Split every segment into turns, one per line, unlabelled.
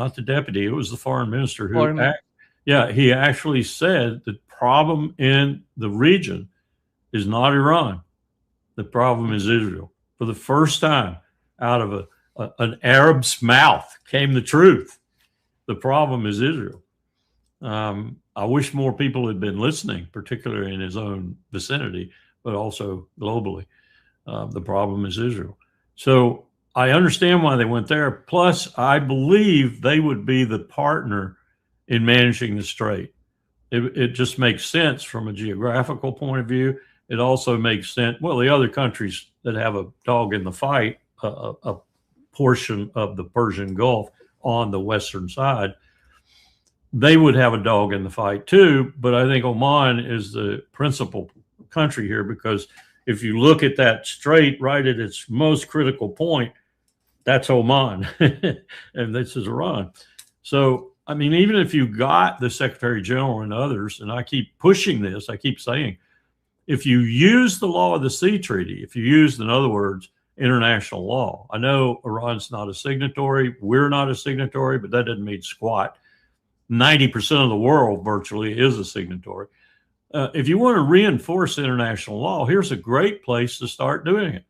not the deputy, it was the foreign minister who,
Foreign.
yeah, he actually said the problem in the region is not Iran. The problem is Israel. For the first time out of an Arab's mouth came the truth. The problem is Israel. I wish more people had been listening, particularly in his own vicinity, but also globally. The problem is Israel. So I understand why they went there. Plus, I believe they would be the partner in managing the strait. It just makes sense from a geographical point of view. It also makes sense. Well, the other countries that have a dog in the fight, a portion of the Persian Gulf on the western side, they would have a dog in the fight too. But I think Oman is the principal country here, because if you look at that strait right at its most critical point, that's Oman, and this is Iran. So, I mean, even if you got the Secretary General and others, and I keep pushing this, I keep saying, if you use the law of the sea treaty, if you use, in other words, international law, I know Iran's not a signatory, we're not a signatory, but that doesn't mean squat. 90% of the world virtually is a signatory. If you want to reinforce international law, here's a great place to start doing it.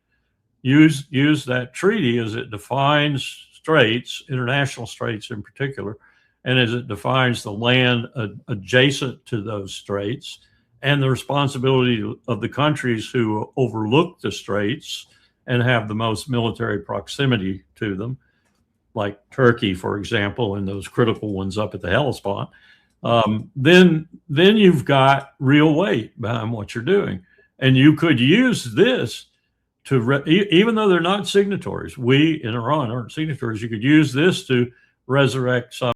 Use that treaty as it defines straits, international straits in particular, and as it defines the land adjacent to those straits and the responsibility of the countries who overlook the straits and have the most military proximity to them, like Turkey, for example, and those critical ones up at the Hellespont. Then you've got real weight behind what you're doing. And you could use this to, even though they're not signatories, we in Iran aren't signatories, you could use this to resurrect some